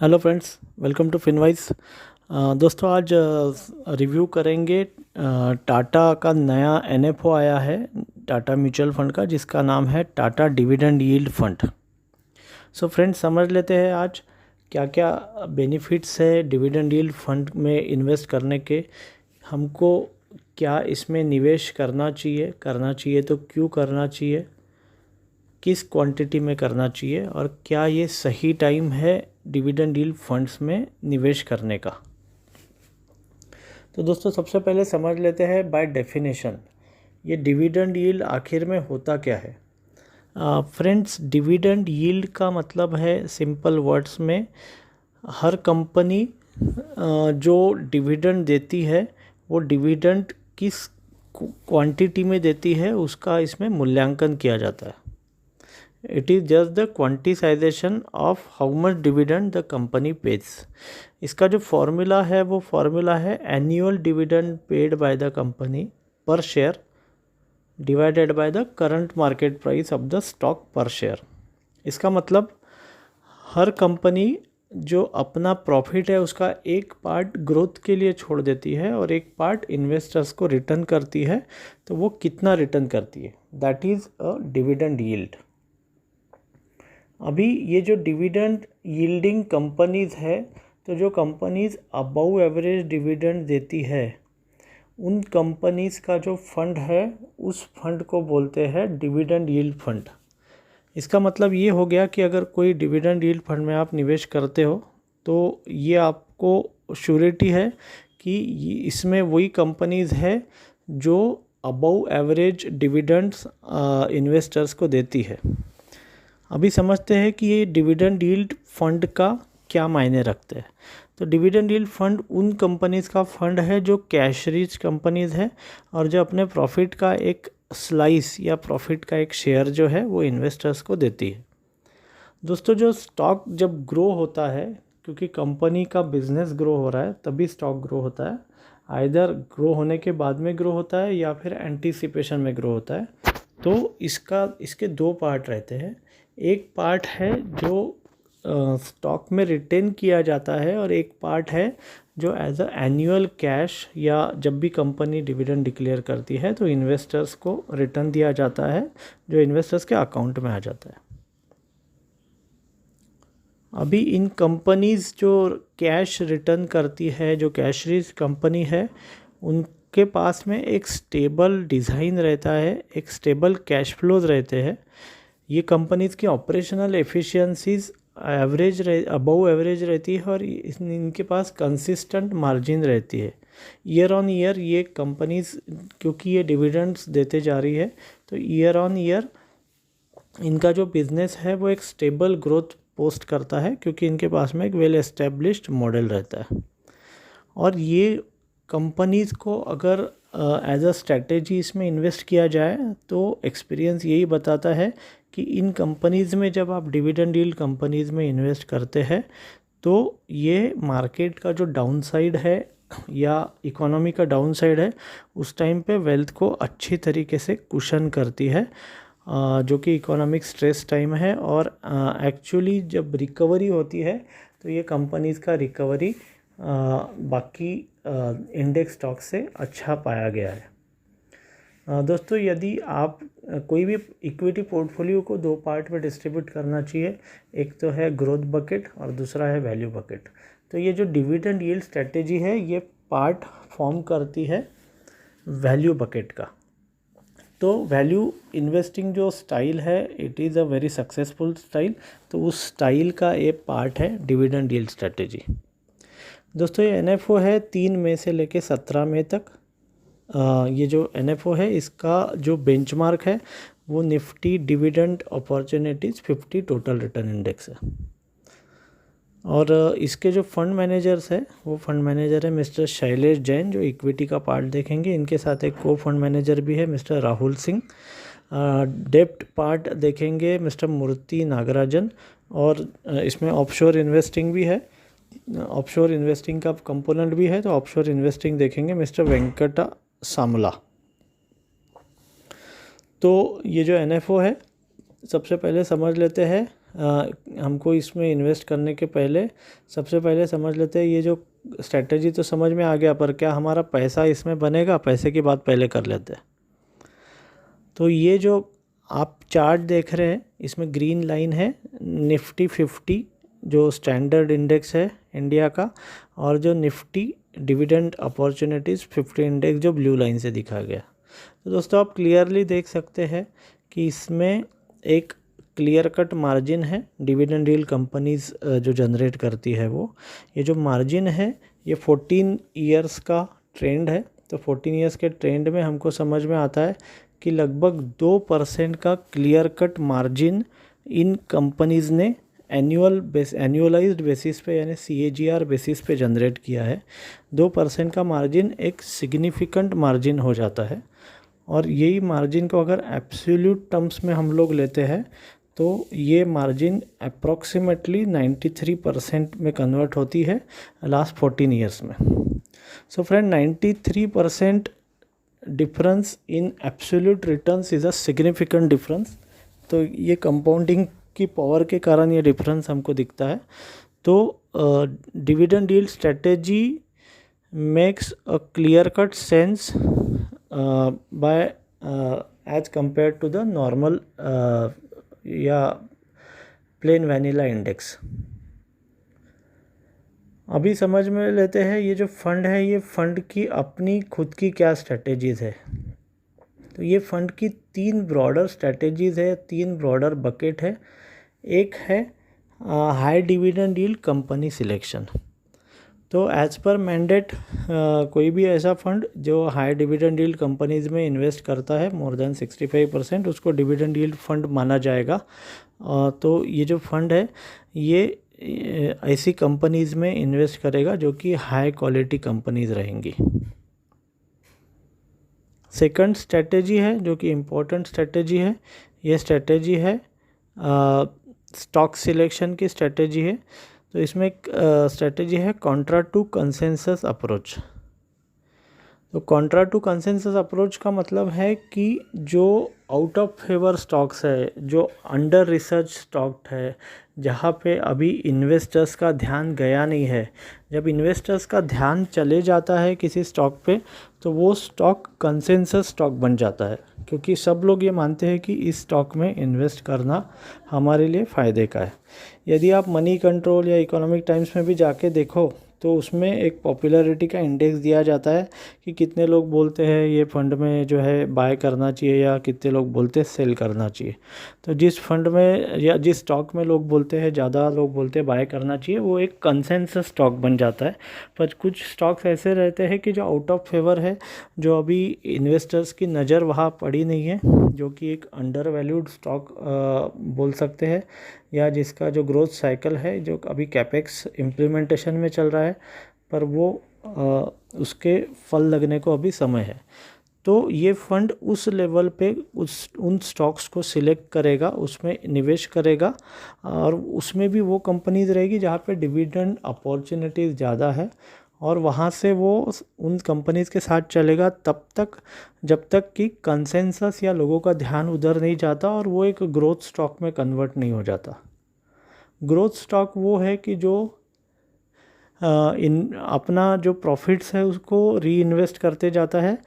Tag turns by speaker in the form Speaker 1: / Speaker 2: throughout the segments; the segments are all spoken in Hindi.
Speaker 1: Hello friends, welcome to Finwise. दोस्तों आज रिव्यू करेंगे टाटा का नया एनएफओ आया है, टाटा म्यूचुअल फंड का, जिसका नाम है Tata dividend yield fund. So friends, समझ लेते हैं आज क्या क्या बेनिफिट्स है डिविडेंड यील्ड फंड में इन्वेस्ट करने के। हमको क्या इसमें निवेश करना चाहिए तो क्यों करना चाहिए, किस क्वांटिटी में करना चाहिए, और क्या ये सही टाइम है डिविडेंड यील्ड फंड्स में निवेश करने का। तो दोस्तों सबसे पहले समझ लेते हैं बाय डेफिनेशन ये डिविडेंड यील्ड आखिर में होता क्या है। फ्रेंड्स, डिविडेंड यील्ड का मतलब है सिंपल वर्ड्स में हर कंपनी जो डिविडेंड देती है वो डिविडेंड किस क्वांटिटी में देती है उसका इसमें मूल्यांकन किया जाता है। It is just the quantization of how much dividend the company pays। इसका जो फॉर्मूला है वो फॉर्मूला है annual dividend paid by the company per share divided by the current market price of the stock per share. इसका मतलब हर कंपनी जो अपना प्रॉफिट है उसका एक पार्ट ग्रोथ के लिए छोड़ देती है और एक पार्ट इन्वेस्टर्स को रिटर्न करती है, तो वो कितना रिटर्न करती है, that is a dividend yield. अभी ये जो डिविडेंड यील्डिंग कंपनीज़ है, तो जो कंपनीज़ अबव एवरेज डिविडेंड देती है उन कंपनीज़ का जो फंड है उस फंड को बोलते हैं डिविडेंड यील्ड फंड। इसका मतलब ये हो गया कि अगर कोई डिविडेंड यील्ड फंड में आप निवेश करते हो तो ये आपको श्योरिटी है कि इसमें वही कंपनीज़ है जो अबव एवरेज डिविडेंड्स इन्वेस्टर्स को देती है। अभी समझते हैं कि ये डिविडेंड यील्ड फंड का क्या मायने रखते हैं। तो डिविडेंड यील्ड फंड उन कंपनीज़ का फंड है जो कैश रिच कंपनीज़ है और जो अपने प्रॉफिट का एक स्लाइस या प्रॉफिट का एक शेयर जो है वो इन्वेस्टर्स को देती है। दोस्तों, जो स्टॉक जब ग्रो होता है, क्योंकि कंपनी का बिजनेस ग्रो हो रहा है तभी स्टॉक ग्रो होता है, आइदर ग्रो होने के बाद में ग्रो होता है या फिर एंटीसिपेशन में ग्रो होता है। तो इसके दो पार्ट रहते हैं। एक पार्ट है जो स्टॉक में रिटेन किया जाता है और एक पार्ट है जो एज अ एनुअल कैश या जब भी कंपनी डिविडेंड डिक्लेयर करती है तो इन्वेस्टर्स को रिटर्न दिया जाता है, जो इन्वेस्टर्स के अकाउंट में आ जाता है। अभी इन कंपनीज़ जो कैश रिटर्न करती है, जो कैश रिच कंपनी है, उनके पास में एक स्टेबल डिज़ाइन रहता है, एक स्टेबल कैश फ्लोज रहते हैं। ये कंपनीज़ की ऑपरेशनल एफिशिएंसीज अबव एवरेज रहती है और इनके पास कंसिस्टेंट मार्जिन रहती है। ईयर ऑन ईयर ये कंपनीज़, क्योंकि ये डिविडेंड्स देते जा रही है, तो ईयर ऑन ईयर इनका जो बिज़नेस है वो एक स्टेबल ग्रोथ पोस्ट करता है, क्योंकि इनके पास में एक वेल एस्टेब्लिश्ड मॉडल रहता है। और ये कंपनीज़ को अगर एज अ स्ट्रेटेजी इसमें इन्वेस्ट किया जाए तो एक्सपीरियंस यही बताता है कि इन कंपनीज़ में जब आप डिविडेंड यील्ड कंपनीज़ में इन्वेस्ट करते हैं तो ये मार्केट का जो डाउन साइड है या इकोनॉमी का डाउन साइड है उस टाइम पे वेल्थ को अच्छी तरीके से कुशन करती है, जो कि इकोनॉमिक स्ट्रेस टाइम है। और एक्चुअली जब रिकवरी होती है तो ये कंपनीज़ का रिकवरी बाकी इंडेक्स स्टॉक से अच्छा पाया गया है। दोस्तों, यदि आप कोई भी इक्विटी पोर्टफोलियो को दो पार्ट में डिस्ट्रीब्यूट करना चाहिए, एक तो है ग्रोथ बकेट और दूसरा है वैल्यू बकेट। तो ये जो डिविडेंड यील्ड स्ट्रेटेजी है ये पार्ट फॉर्म करती है वैल्यू बकेट का। तो वैल्यू इन्वेस्टिंग जो स्टाइल है it is a very successful style, तो उस स्टाइल का एक पार्ट है डिविडेंड यील्ड स्ट्रेटेजी। दोस्तों, ये एनएफओ है 3 मई से लेके 17 मई तक। ये जो एनएफओ है इसका जो बेंचमार्क है वो Nifty dividend opportunities 50 total return index है। और इसके जो फंड मैनेजर्स है वो फंड मैनेजर है मिस्टर शैलेश जैन, जो इक्विटी का पार्ट देखेंगे। इनके साथ एक को फंड मैनेजर भी है मिस्टर राहुल सिंह। डेप्ट पार्ट देखेंगे मिस्टर मूर्ति नागराजन, और इसमें ऑफशोर इन्वेस्टिंग भी है, ऑफशोर इन्वेस्टिंग का कंपोनेंट भी है, तो ऑफशोर इन्वेस्टिंग देखेंगे मिस्टर वेंकटा सामला। तो ये जो एनएफओ है सबसे पहले समझ लेते हैं हमको इसमें इन्वेस्ट करने के पहले सबसे पहले समझ लेते हैं, ये जो स्ट्रैटेजी तो समझ में आ गया, पर क्या हमारा पैसा इसमें बनेगा, पैसे की बात पहले कर लेते हैं। तो ये जो आप चार्ट देख रहे हैं, इसमें ग्रीन लाइन है निफ्टी 50 जो स्टैंडर्ड इंडेक्स है इंडिया का, और जो निफ्टी डिविडेंड अपॉर्चुनिटीज़ 50 इंडेक्स जो ब्लू लाइन से दिखा गया। तो दोस्तों आप क्लियरली देख सकते हैं कि इसमें एक क्लियर कट मार्जिन है डिविडेंड यील्ड कंपनीज जो जनरेट करती है वो। ये जो मार्जिन है ये 14 ईयर्स का ट्रेंड है। तो 14 ईयर्स के ट्रेंड में हमको समझ में आता है कि लगभग 2% का clear cut margin in companies ने एनुअलाइज्ड बेसिस पे यानी CAGR बेसिस पे जनरेट किया है। 2% का मार्जिन एक सिग्निफिकेंट मार्जिन हो जाता है, और यही मार्जिन को अगर एब्सोल्यूट टर्म्स में हम लोग लेते हैं तो ये मार्जिन अप्रॉक्सीमेटली 93% में कन्वर्ट होती है लास्ट 14 ईयर्स में। So friend 93% difference in absolute returns is a significant difference. तो ये कंपाउंडिंग की पावर के कारण ये डिफरेंस हमको दिखता है। तो dividend yield strategy makes a clear cut sense by as compare to the normal या प्लेन वैनिला इंडेक्स। अभी समझ में लेते हैं ये जो फंड है, ये फंड की अपनी खुद की क्या स्ट्रेटेजीज़ है। तो ये फंड की 3 ब्रॉडर स्ट्रेटेजीज़ है, 3 ब्रॉडर बकेट है। एक है high dividend yield company selection. तो एज पर मैंडेट कोई भी ऐसा फंड जो हाई डिविडेंड यील्ड कंपनीज़ में इन्वेस्ट करता है मोर देन 65%, उसको डिविडेंड यील्ड फंड माना जाएगा। तो ये जो फंड है ये ऐसी कंपनीज़ में इन्वेस्ट करेगा जो कि हाई क्वालिटी कंपनीज़ रहेंगी। सेकंड स्ट्रेटेजी है जो कि इम्पोर्टेंट स्ट्रेटेजी है, ये स्ट्रेटेजी है स्टॉक सिलेक्शन की स्ट्रेटेजी है। तो इसमें एक स्ट्रेटेजी है कॉन्ट्रा टू कंसेंसस अप्रोच। तो कॉन्ट्रा टू कंसेंसस अप्रोच का मतलब है कि जो आउट ऑफ फेवर स्टॉक्स है, जो अंडर रिसर्च स्टॉक है, जहाँ पे अभी इन्वेस्टर्स का ध्यान गया नहीं है, जब इन्वेस्टर्स का ध्यान चले जाता है किसी स्टॉक पे तो वो स्टॉक कंसेंसस स्टॉक बन जाता है, क्योंकि सब लोग ये मानते हैं कि इस स्टॉक में इन्वेस्ट करना हमारे लिए फ़ायदे का है। यदि आप मनी कंट्रोल या इकोनॉमिक टाइम्स में भी जाके देखो तो उसमें एक पॉपुलैरिटी का इंडेक्स दिया जाता है कि कितने लोग बोलते हैं ये फंड में जो है बाय करना चाहिए या कितने लोग बोलते हैं सेल करना चाहिए। तो जिस फंड में या जिस स्टॉक में लोग बोलते हैं, ज़्यादा लोग बोलते हैं बाय करना चाहिए, वो एक कंसेंसस स्टॉक बन जाता है। पर कुछ स्टॉक्स ऐसे रहते हैं कि जो आउट ऑफ फेवर है, जो अभी इन्वेस्टर्स की नज़र वहाँ पड़ी नहीं है, जो कि एक अंडर वैल्यूड स्टॉक बोल सकते हैं, या जिसका जो ग्रोथ साइकिल है जो अभी कैपेक्स इम्प्लीमेंटेशन में चल रहा है, पर वो उसके फल लगने को अभी समय है। तो ये फंड उस लेवल पे उन स्टॉक्स को सिलेक्ट करेगा, उसमें निवेश करेगा, और उसमें भी वो कंपनीज रहेगी जहाँ पे डिविडेंड अपॉर्चुनिटीज़ ज़्यादा है, और वहाँ से वो उन कंपनीज़ के साथ चलेगा तब तक जब तक कि कंसेंसस या लोगों का ध्यान उधर नहीं जाता और वो एक ग्रोथ स्टॉक में कन्वर्ट नहीं हो जाता। ग्रोथ स्टॉक वो है कि जो अपना जो प्रॉफिट्स है उसको री इन्वेस्ट करते जाता है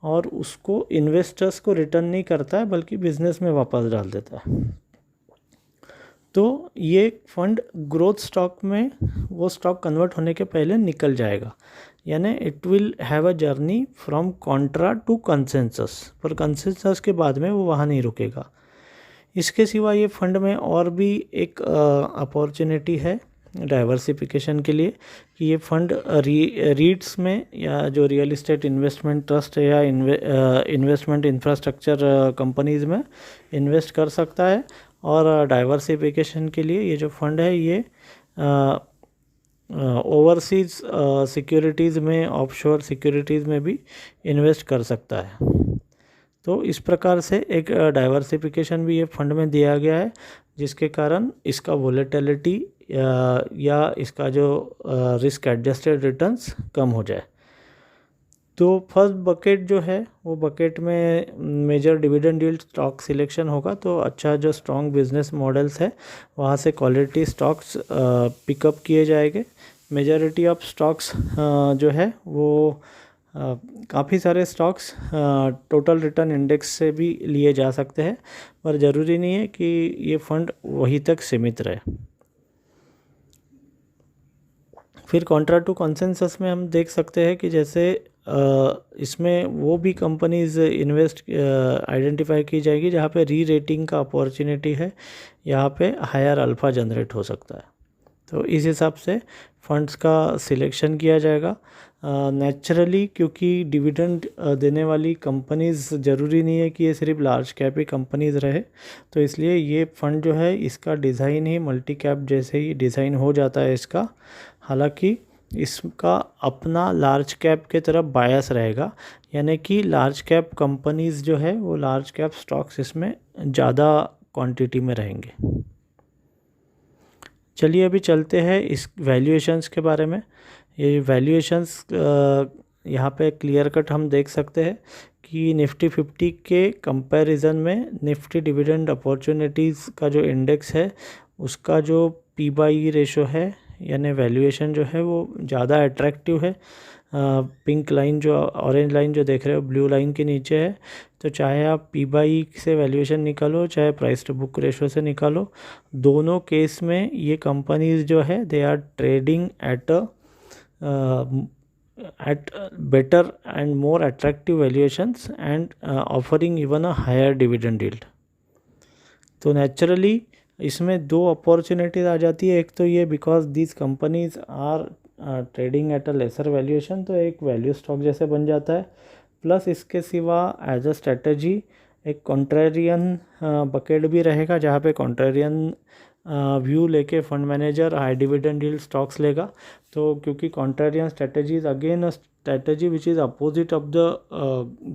Speaker 1: और उसको इन्वेस्टर्स को रिटर्न नहीं करता है बल्कि बिजनेस में वापस डाल देता है। तो ये फंड ग्रोथ स्टॉक में वो स्टॉक कन्वर्ट होने के पहले निकल जाएगा, यानी it will have a journey from contra to consensus, पर कंसेंसस के बाद में वो वहाँ नहीं रुकेगा। इसके सिवा ये फंड में और भी एक अपॉर्चुनिटी है डाइवर्सिफिकेशन के लिए कि ये फंड रीट्स में या जो रियल इस्टेट इन्वेस्टमेंट ट्रस्ट है या इन्वेस्टमेंट इंफ्रास्ट्रक्चर कंपनीज़ में इन्वेस्ट कर सकता है। और डाइवर्सिफिकेशन के लिए ये जो फंड है ये ओवरसीज़ सिक्योरिटीज़ में, ऑफशोर सिक्योरिटीज़ में भी इन्वेस्ट कर सकता है। तो इस प्रकार से एक डाइवर्सिफिकेशन भी ये फंड में दिया गया है, जिसके कारण इसका वोलेटिलिटी या इसका जो रिस्क एडजस्टेड रिटर्न्स कम हो जाए। तो फर्स्ट बकेट जो है वो बकेट में major dividend yield stock selection होगा। तो अच्छा जो स्ट्रॉन्ग बिजनेस मॉडल्स है वहाँ से क्वालिटी स्टॉक्स पिकअप किए जाएंगे। मेजॉरिटी ऑफ स्टॉक्स जो है वो काफ़ी सारे स्टॉक्स टोटल रिटर्न इंडेक्स से भी लिए जा सकते हैं, पर ज़रूरी नहीं है कि ये फंड वहीं तक सीमित रहे। फिर कॉन्ट्रा टू कॉन्सेंसस में हम देख सकते हैं कि जैसे इसमें वो भी कंपनीज इन्वेस्ट आइडेंटिफाई की जाएगी जहाँ पे री रेटिंग का अपॉर्चुनिटी है, यहाँ पे हायर अल्फ़ा जनरेट हो सकता है। तो इस हिसाब से फंड्स का सिलेक्शन किया जाएगा। नेचुरली क्योंकि डिविडेंड देने वाली कंपनीज़ ज़रूरी नहीं है कि ये सिर्फ लार्ज कैप ही कंपनीज़ रहे, तो इसलिए ये फ़ंड जो है इसका डिज़ाइन ही मल्टी कैप जैसे ही डिज़ाइन हो जाता है इसका। हालांकि इसका अपना लार्ज कैप के तरफ बायस रहेगा, यानी कि लार्ज कैप कंपनीज़ जो है वो लार्ज कैप स्टॉक्स इसमें ज़्यादा क्वांटिटी में रहेंगे। चलिए अभी चलते हैं इस वैल्यूएशंस के बारे में। ये वैल्यूएशंस यहाँ पे क्लियर कट हम देख सकते हैं कि निफ्टी 50 के कंपैरिजन में निफ्टी डिविडेंड अपॉर्चुनिटीज़ का जो इंडेक्स है उसका जो पी बाई ई रेशो है यानी वैल्यूएशन जो है वो ज़्यादा अट्रैक्टिव है। पिंक लाइन जो ऑरेंज लाइन जो देख रहे हो ब्लू लाइन के नीचे है, तो चाहे आप पी बाई से वैल्यूएशन निकालो चाहे प्राइस टू बुक रेशो से निकालो, दोनों केस में ये कंपनीज जो है they are trading at better and more attractive valuations and offering even a higher dividend yield। तो नेचुरली इसमें दो अपॉर्चुनिटीज आ जाती है। एक तो ये because this companies are trading at a lesser valuation, तो एक वैल्यू स्टॉक जैसे बन जाता है। प्लस इसके सिवा एज अ स्ट्रेटजी एक कॉन्ट्रेरियन बकेट भी रहेगा जहाँ पे कॉन्ट्रेरियन व्यू लेके fund manager high dividend yield stocks लेगा। तो क्योंकि contrarian strategy is again a strategy which is opposite of the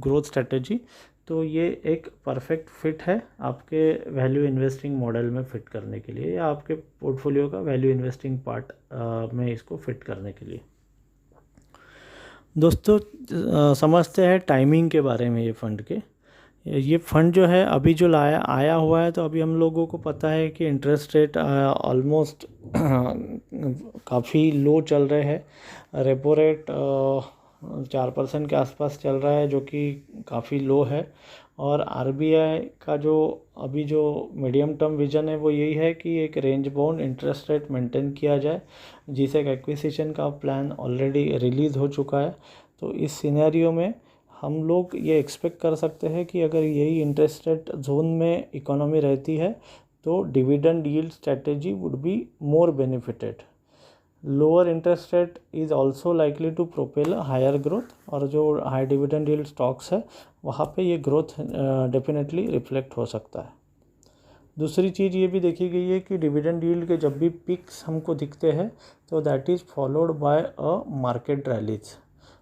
Speaker 1: growth strategy, तो ये एक परफेक्ट फिट है आपके वैल्यू इन्वेस्टिंग मॉडल में फिट करने के लिए या आपके पोर्टफोलियो का वैल्यू इन्वेस्टिंग पार्ट में इसको फिट करने के लिए। दोस्तों समझते हैं टाइमिंग के बारे में। ये फंड के ये फंड जो है अभी जो आया हुआ है, तो अभी हम लोगों को पता है कि इंटरेस्ट रेट ऑलमोस्ट काफ़ी लो चल रहे हैं। रेपो रेट 4% के आसपास चल रहा है जो कि काफ़ी लो है। और आरबीआई का जो अभी जो मीडियम टर्म विजन है वो यही है कि एक range bound interest rate maintain किया जाए, जिसे एक एक्विजिशन का प्लान ऑलरेडी रिलीज़ हो चुका है। तो इस सिनेरियो में हम लोग ये एक्सपेक्ट कर सकते हैं कि अगर यही इंटरेस्ट रेट जोन में इकोनॉमी रहती है तो dividend yield strategy would be more benefited. Lower interest rate is also likely to propel higher growth, और जो हाई डिविडेंड यील्ड स्टॉक्स है वहाँ पे ये ग्रोथ डेफिनेटली रिफ्लेक्ट हो सकता है। दूसरी चीज़ ये भी देखी गई है कि डिविडेंड यील्ड के जब भी पिक्स हमको दिखते हैं तो that is followed by a market rallies.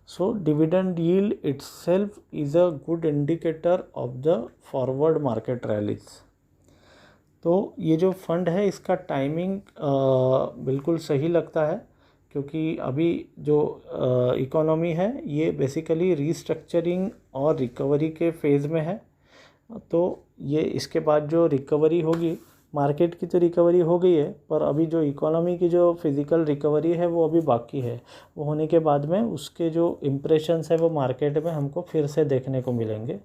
Speaker 1: So dividend yield itself is a good indicator of the forward market rallies। तो ये जो फंड है इसका टाइमिंग बिल्कुल सही लगता है, क्योंकि अभी जो इकोनॉमी है ये बेसिकली रीस्ट्रक्चरिंग और रिकवरी के फेज़ में है। तो ये इसके बाद जो रिकवरी होगी, मार्केट की तो रिकवरी हो गई है, पर अभी जो इकोनॉमी की जो फिज़िकल रिकवरी है वो अभी बाकी है। वो होने के बाद में उसके जो इम्प्रेशंस है वो मार्केट में हमको फिर से देखने को मिलेंगे।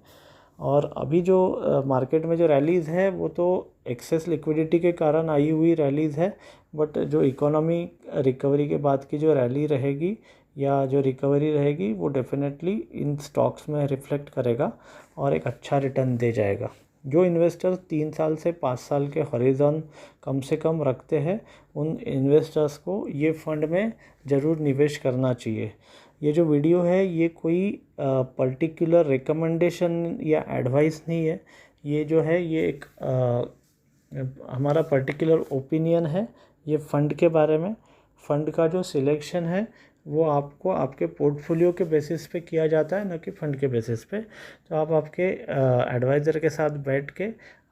Speaker 1: और अभी जो मार्केट में जो रैलीज़ है वो तो एक्सेस लिक्विडिटी के कारण आई हुई रैलीज़ है, बट जो इकोनॉमी रिकवरी के बाद की जो रैली रहेगी या जो रिकवरी रहेगी वो डेफिनेटली इन स्टॉक्स में रिफ्लेक्ट करेगा और एक अच्छा रिटर्न दे जाएगा। जो इन्वेस्टर्स 3 साल से 5 साल के हॉरिजॉन कम से कम रखते हैं उन इन्वेस्टर्स को ये फंड में ज़रूर निवेश करना चाहिए। ये जो वीडियो है ये कोई पर्टिकुलर रिकमेंडेशन या एडवाइस नहीं है, ये जो है ये एक हमारा पर्टिकुलर ओपिनियन है ये फ़ंड के बारे में। फ़ंड का जो सिलेक्शन है वो आपको आपके पोर्टफोलियो के बेसिस पे किया जाता है, न कि फ़ंड के बेसिस पे। तो आप आपके एडवाइज़र के साथ बैठ के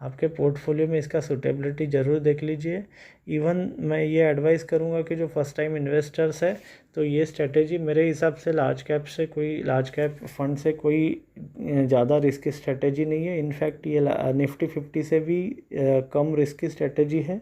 Speaker 1: आपके पोर्टफोलियो में इसका सूटेबिलिटी ज़रूर देख लीजिए। इवन मैं ये एडवाइस करूँगा कि जो फर्स्ट टाइम इन्वेस्टर्स है तो ये स्ट्रेटेजी मेरे हिसाब से लार्ज कैप फंड से कोई ज़्यादा रिस्की स्ट्रेटेजी नहीं है। इनफैक्ट ये निफ्टी 50 से भी कम रिस्की स्ट्रेटेजी है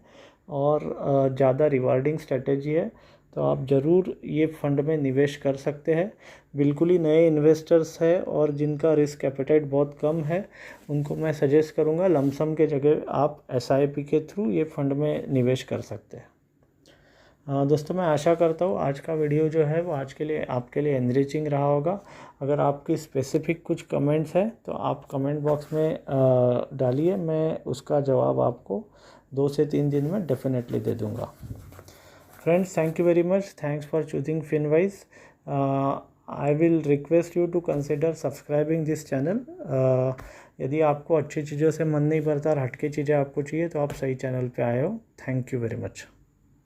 Speaker 1: और ज़्यादा रिवार्डिंग स्ट्रेटेजी है। तो आप ज़रूर ये फंड में निवेश कर सकते हैं। बिल्कुल ही नए इन्वेस्टर्स है और जिनका रिस्क एपेटाइट बहुत कम है, उनको मैं सजेस्ट करूँगा लमसम के जगह आप SIP के थ्रू ये फंड में निवेश कर सकते हैं। दोस्तों, मैं आशा करता हूँ आज का वीडियो जो है वो आज के लिए आपके लिए एनरिचिंग रहा होगा। अगर आपकी स्पेसिफिक कुछ कमेंट्स हैं तो आप कमेंट बॉक्स में डालिए, मैं उसका जवाब आपको 2 से 3 दिन में डेफिनेटली दे दूँगा। Friends, thank you very much. Thanks for choosing FinWise. I will request you to consider subscribing this channel. यदि आपको अच्छी चीज़ों से मन नहीं भरता और हटके चीज़ें आपको चाहिए तो आप सही चैनल पे आए हो। Thank you very much.